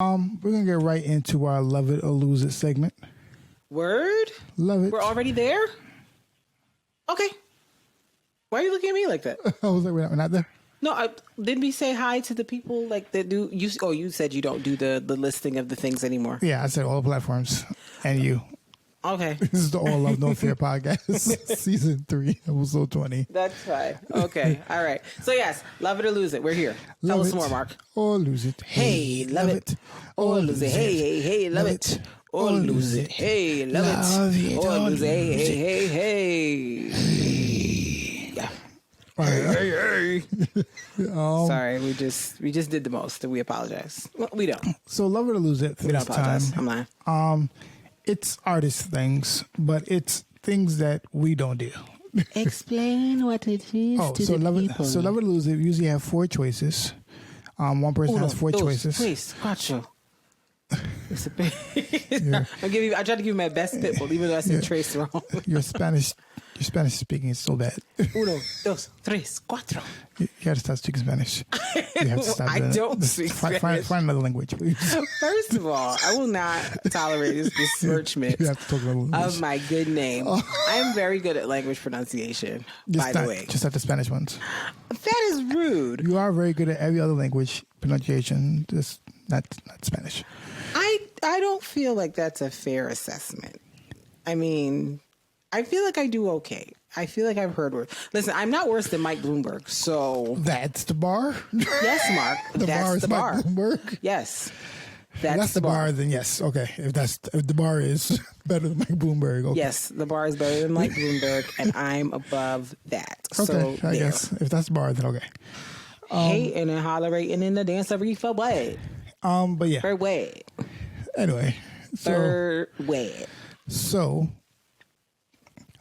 We're gonna get right into our Love It or Lose It segment. Word? Love it. We're already there? Okay. Why are you looking at me like that? I was like, we're not there. No, didn't we say hi to the people like that do you? Oh, you said you don't do the listing of the things anymore. Yeah, I said all platforms and you. Okay. This is the All Love No Fear podcast, season 3, episode 20. That's fine. Okay. All right. So yes, love it or lose it. We're here. Tell us more, Mark. Or lose it. Hey, love it. Or lose it. Hey, love it. Or lose it. Hey, love it. Or lose it. Hey. Yeah. Hey. Sorry, we just did the most, and we apologize. Well, we don't. So love it or lose it. We don't apologize. I'm lying. It's artist things, but it's things that we don't do. Explain what it is to so the people. So love it or lose it. We usually have 4 choices. One person has 4 choices. Please, cuatro. I tried to give you my best pitbull, even though I said trace wrong. Your Spanish speaking is so bad. 1, 2, 3, 4. You have to start speaking Spanish. You have to stop I don't speak Spanish. Find another language, please. First of all, I will not tolerate this besmirchment You have to talk about language. of my good name. I'm very good at language pronunciation, by the way. Just not the Spanish ones. That is rude. You are very good at every other language pronunciation, just not Spanish. I don't feel like that's a fair assessment. I mean, I feel like I do okay. I feel like I've heard words. Listen, I'm not worse than Mike Bloomberg, so... That's the bar? Yes, Mark. That's the bar. Mike Bloomberg? Yes. That's the bar, then yes. Okay. If the bar is better than Mike Bloomberg, okay. Yes, the bar is better than Mike Bloomberg, and I'm above that. Okay, So I guess. If that's the bar, then okay. Hating and hollerating in the dance of for what? But yeah. For what? Anyway. For what? So,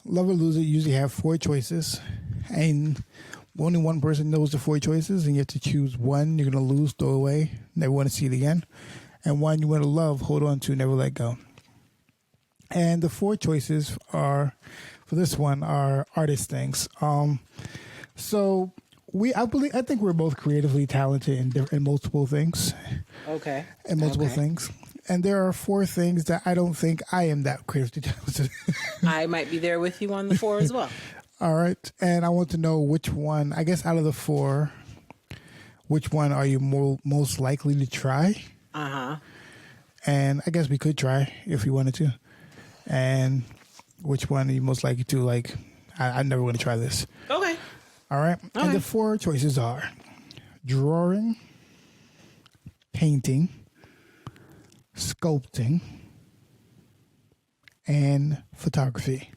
Love or Lose It usually have 4 choices, and only one person knows the 4 choices, and you have to choose one you're going to lose, throw away, never want to see it again, and one you want to love, hold on to, never let go. And the 4 choices are, for this one, are artist things. So I think we're both creatively talented in multiple things. Okay. In multiple things. And there are 4 things that I don't think I am that creatively talented. I might be there with you on the 4 as well. All right. And I want to know which one, I guess out of the 4, which one are you most likely to try? Uh-huh. And I guess we could try if we wanted to. And which one are you most likely to, like, I'm never going to try this. Okay. All right. Okay. And the 4 choices are drawing, painting, sculpting, and photography.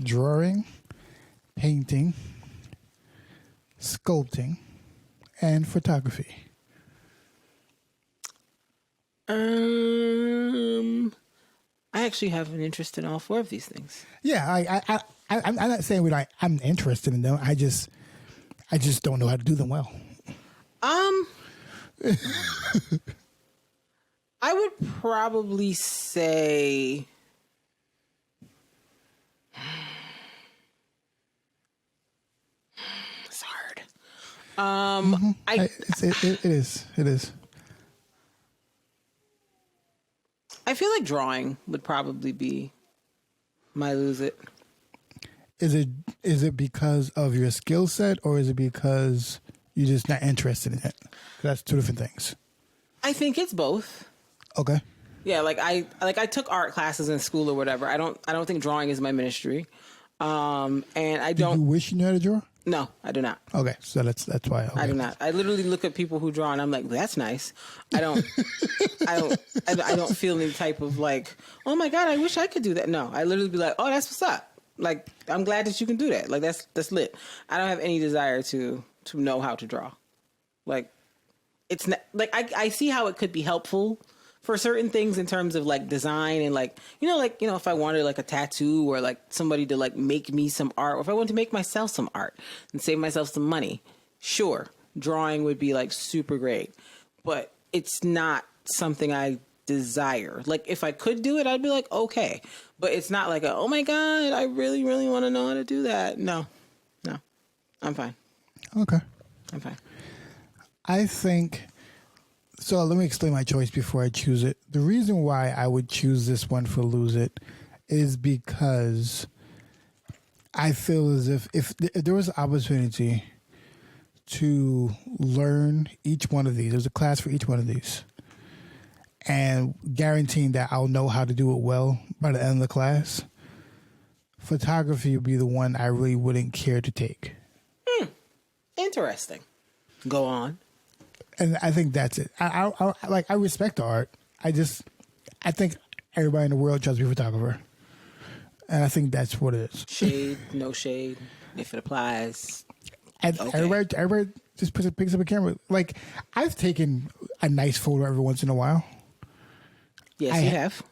Drawing, painting, sculpting, and photography. I actually have an interest in all 4 of these things. Yeah, I'm not saying I'm interested in them. I just don't know how to do them well. I would probably say it's hard. It is. I feel like drawing would probably be my lose it. Is it because of your skill set, or is it because you're just not interested in it? That's 2 different things. I think it's both. Okay. Yeah, I took art classes in school or whatever. I don't think drawing is my ministry. And I don't. Do you wish you knew how to draw? No, I do not. Okay, so that's why. Okay. I do not. I literally look at people who draw and I'm like, that's nice. I don't feel any type of like, oh my God, I wish I could do that. No, I literally be like, oh, that's what's up. Like, I'm glad that you can do that. Like, that's lit. I don't have any desire to know how to draw. Like, it's not like I see how it could be helpful for certain things in terms of like design and like if I wanted like a tattoo or like somebody to like make me some art, or if I wanted to make myself some art and save myself some money, sure, drawing would be like super great, but it's not something I desire. Like if I could do it, I'd be like, okay, but it's not like oh my God, I really, really want to know how to do that. No, I'm fine. Okay. I'm fine. I think so. Let me explain my choice before I choose it. The reason why I would choose this one for Lose It is because I feel as if there was an opportunity to learn each one of these, there's a class for each one of these, and guaranteeing that I'll know how to do it well by the end of the class, photography would be the one I really wouldn't care to take. Interesting. Go on. And I think that's it. I respect the art. I think everybody in the world tries to be a photographer. And I think that's what it is. Shade, no shade, if it applies. And okay. Everybody just picks up a camera. Like, I've taken a nice photo every once in a while. Yes, you have.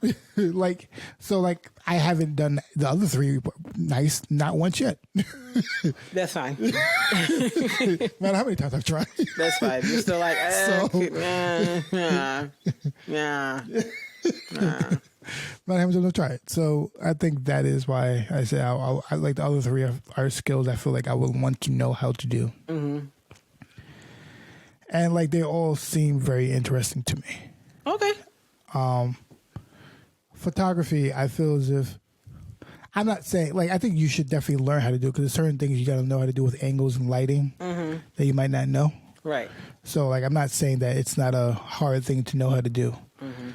I haven't done the other three nice, not once yet. That's fine. Man, how many times I've tried? That's fine. You're still like, Man, how many times I've tried? So I think that is why I say I like the other three are skills I feel like I would want to know how to do. Mm-hmm. And like they all seem very interesting to me. Okay. Photography, I feel as if I'm not saying like I think you should definitely learn how to do it because there's certain things you got to know how to do with angles and lighting that you might not know. Right. So like I'm not saying that it's not a hard thing to know how to do. Mm-hmm.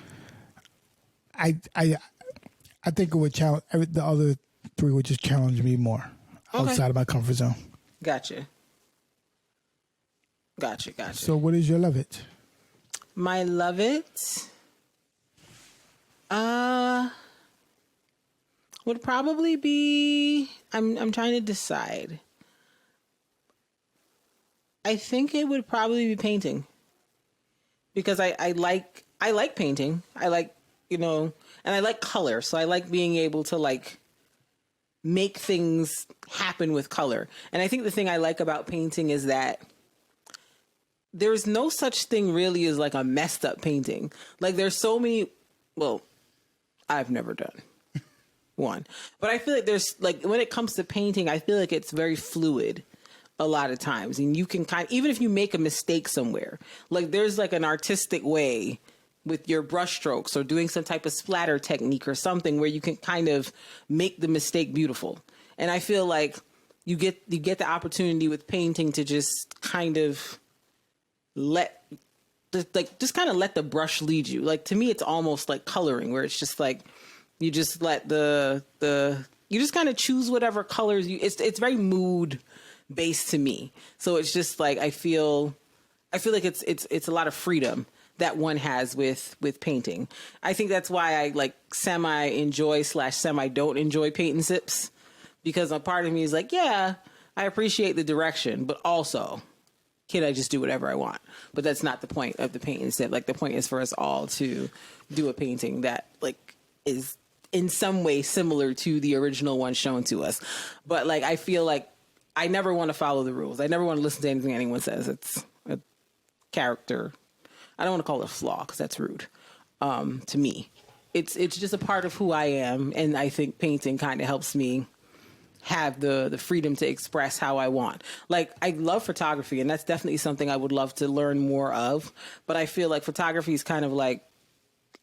I think it would challenge the other three would just challenge me more outside of my comfort zone. Gotcha. So what is your love it? My love it would probably be I'm trying to decide. I think it would probably be painting. Because I like painting. I like, and I like color. So I like being able to like make things happen with color. And I think the thing I like about painting is that there's no such thing really as like a messed up painting. Like there's so many, well, I've never done one, but I feel like there's like, when it comes to painting, I feel like it's very fluid a lot of times. And you can even if you make a mistake somewhere, like there's like an artistic way with your brush strokes or doing some type of splatter technique or something where you can kind of make the mistake beautiful. And I feel like you get the opportunity with painting to just kind of just kind of let the brush lead you. Like to me, it's almost like coloring where it's just like, you just let you just kind of choose whatever colors it's very mood based to me. So it's just like, I feel like it's a lot of freedom that one has with painting. I think that's why I like semi enjoy / semi don't enjoy paint and sips, because a part of me is like, yeah, I appreciate the direction, but also can I just do whatever I want? But that's not the point of the paint and sip. Like the point is for us all to do a painting that like is in some way similar to the original one shown to us. But like, I feel like I never want to follow the rules. I never want to listen to anything anyone says. It's a character. I don't want to call it a flaw because that's rude to me. It's just a part of who I am. And I think painting kind of helps me have the freedom to express how I want. Like, I love photography, and that's definitely something I would love to learn more of. But I feel like photography is kind of like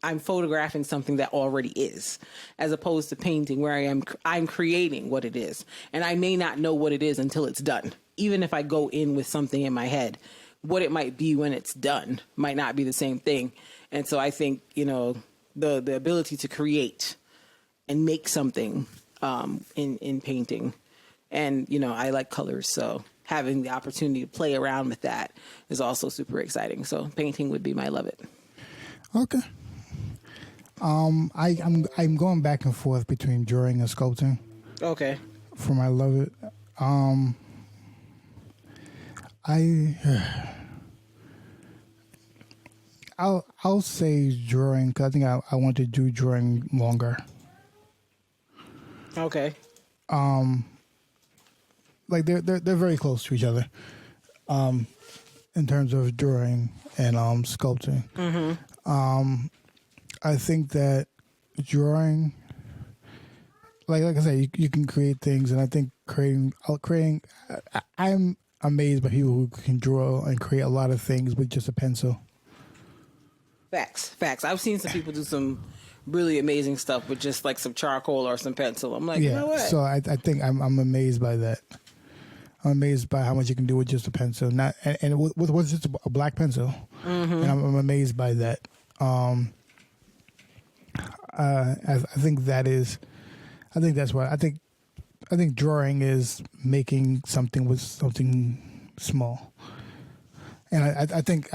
I'm photographing something that already is, as opposed to painting where I'm creating what it is. And I may not know what it is until it's done. Even if I go in with something in my head, what it might be when it's done might not be the same thing. And so I think, the ability to create and make something in painting, and, I like colors. So having the opportunity to play around with that is also super exciting. So painting would be my love it. Okay. I'm going back and forth between drawing and sculpting. Okay. For my love it. I'll say drawing because I think I want to do drawing longer. Okay. Like they're very close to each other, in terms of drawing and sculpting. Mm-hmm. I think that drawing, like I said, you can create things, and I think creating. I'm amazed by people who can draw and create a lot of things with just a pencil. Facts. I've seen some people do some really amazing stuff with just like some charcoal or some pencil. I'm like, you know what? So I think I'm amazed by that. I'm amazed by how much you can do with just a pencil, not and with just a black pencil, and I'm amazed by that. I think that's what I think. I think drawing is making something with something small, and I think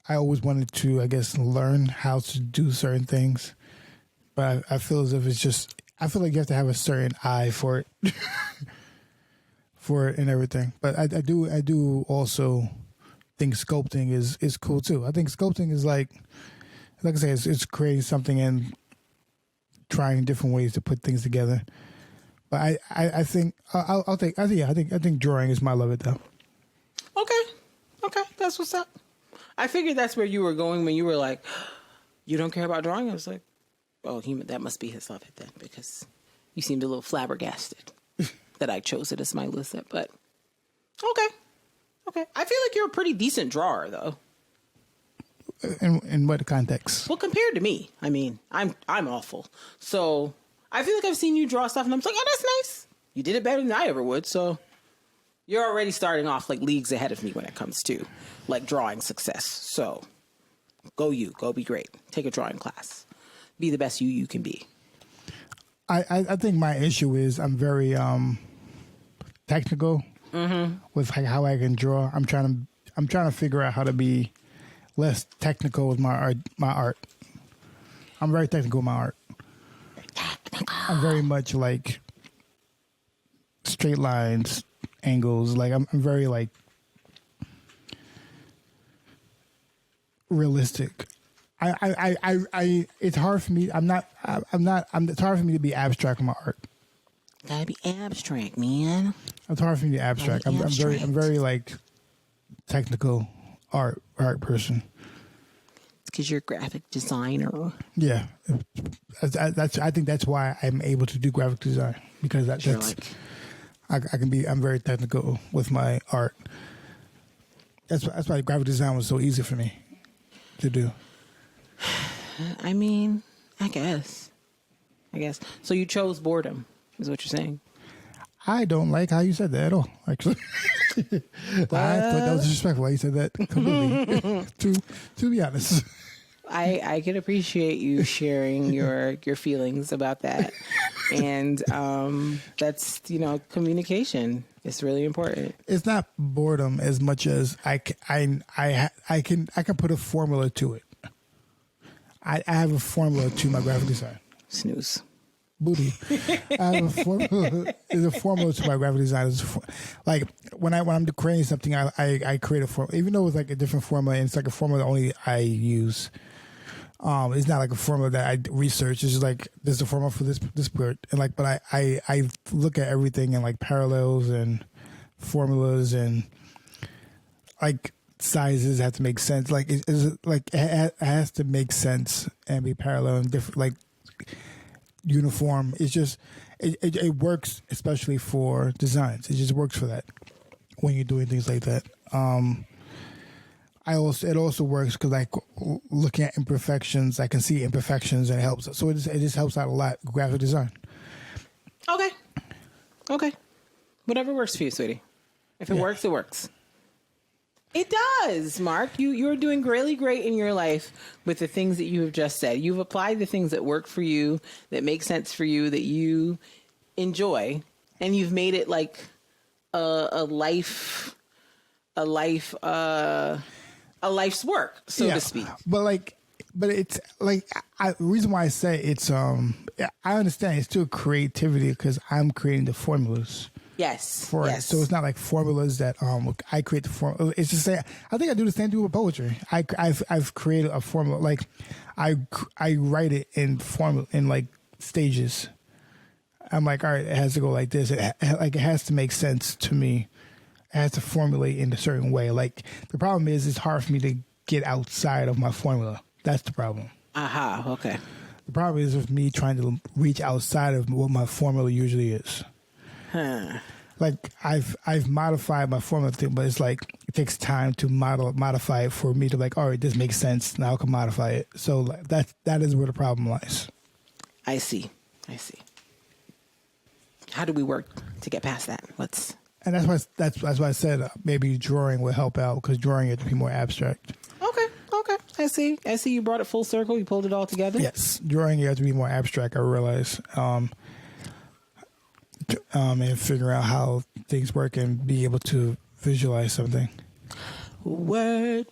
I always wanted to, I guess, learn how to do certain things, but I feel as if it's just, I feel like you have to have a certain eye for it, for it and everything. But I do also think sculpting is cool too. I think sculpting is like I say, it's creating something and trying different ways to put things together. But I think I think drawing is my love it though. Okay, that's what's up. I figured that's where you were going when you were like, you don't care about drawing? I was like, oh, that must be his love it then, because you seemed a little flabbergasted that I chose it as my Lucid. But okay. I feel like you're a pretty decent drawer, though. In what context? Well, compared to me, I mean, I'm awful. So I feel like I've seen you draw stuff, and I'm just like, oh, that's nice. You did it better than I ever would, so you're already starting off like leagues ahead of me when it comes to like drawing success. So go be great. Take a drawing class. Be the best you can be. I think my issue is I'm very technical with like how I can draw. I'm trying to figure out how to be less technical with my art. I'm very technical with my art. I'm very much like straight lines, angles. Like I'm very like realistic. It's hard for me. It's hard for me to be abstract with my art. Gotta be abstract, man. It's hard for me to be abstract. I'm very like technical art person. It's because you're a graphic designer. Yeah, I think that's why I'm able to do graphic design, because I'm very technical with my art. That's why graphic design was so easy for me to do. I mean, I guess. So you chose boredom, is what you're saying. I don't like how you said that at all, actually. I thought that was disrespectful how you said that completely, to be honest. I can appreciate you sharing your feelings about that. And that's, communication is really important. It's not boredom as much as I can put a formula to it. I have a formula to my graphic design. Snooze. Booty. I have a formula. There's a formula to my graphic design. Like when I'm creating something, I create a formula, even though it's like a different formula, and it's like a formula that only I use. It's not like a formula that I research. It's just like there's a formula for this part, and like, but I look at everything in like parallels and formulas, and like sizes have to make sense. Like it has to make sense and be parallel and different, like uniform. It's just it works, especially for designs. It just works for that when you're doing things like that. It also works because like looking at imperfections, I can see imperfections and it helps. So it just helps out a lot. Graphic design. Okay. Whatever works for you, sweetie. If it works, it works. It does, Mark. You're doing really great in your life with the things that you have just said. You've applied the things that work for you, that make sense for you, that you enjoy, and you've made it like a life's work, so to speak. But it's like the reason why I say it's I understand it's still creativity because I'm creating the formulas. Yes. It. So it's not like formulas that I create the formula. It's just I think I do the same thing with poetry. I've created a formula, like I write it in formula in like stages. I'm like, all right, it has to go like this. It has to make sense to me. It has to formulate in a certain way. Like the problem is it's hard for me to get outside of my formula. That's the problem. Okay. The problem is with me trying to reach outside of what my formula usually is. like I've modified my formula thing, but it's like it takes time to modify it for me to like, all right, this makes sense. Now I can modify it. So like, that is where the problem lies. I see. How do we work to get past that? And that's why I said maybe drawing would help out, because drawing it to be more abstract. Okay. I see. You brought it full circle. You pulled it all together. Yes, drawing you have to be more abstract. I realize, and figure out how things work and be able to visualize something. Word.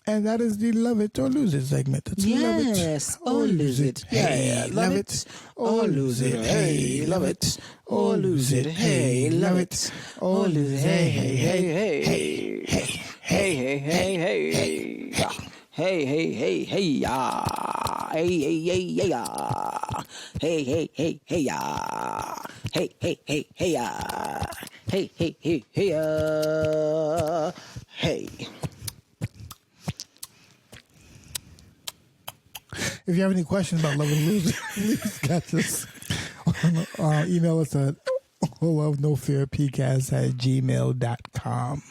And that is the love it or lose it segment. That's yes, love it or lose it. Hey, love it or lose it. Hey, love it or lose it. Hey, love it or lose it. Hey, hey, hey, hey, hey, hey, hey, hey, hey, hey. Hey, hey, hey, hey, ya. Hey, hey, hey, hey, ya. Hey, hey, hey, hey, ya. Hey, hey, hey, hey, ya. Hey, hey, hey, hey, ya. Hey. If you have any questions about Love and Lose, please catch us. Email us at lovenofearpcast@gmail.com.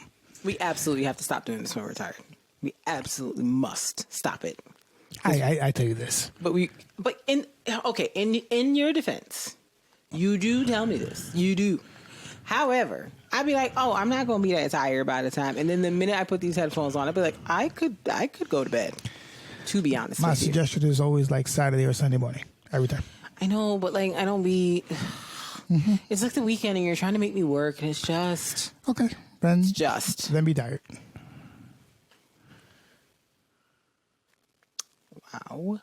We absolutely have to stop doing this when we're tired. We absolutely must stop it. I tell you this. But in your defense, you do tell me this. You do. However, I'd be like, oh, I'm not going to be that tired by the time. And then the minute I put these headphones on, I'd be like, I could go to bed. To be honest, my suggestion is always like Saturday or Sunday morning every time. I know, but like I don't be. Mm-hmm. It's like the weekend, and you're trying to make me work, and it's just okay. Then be tired. Wow.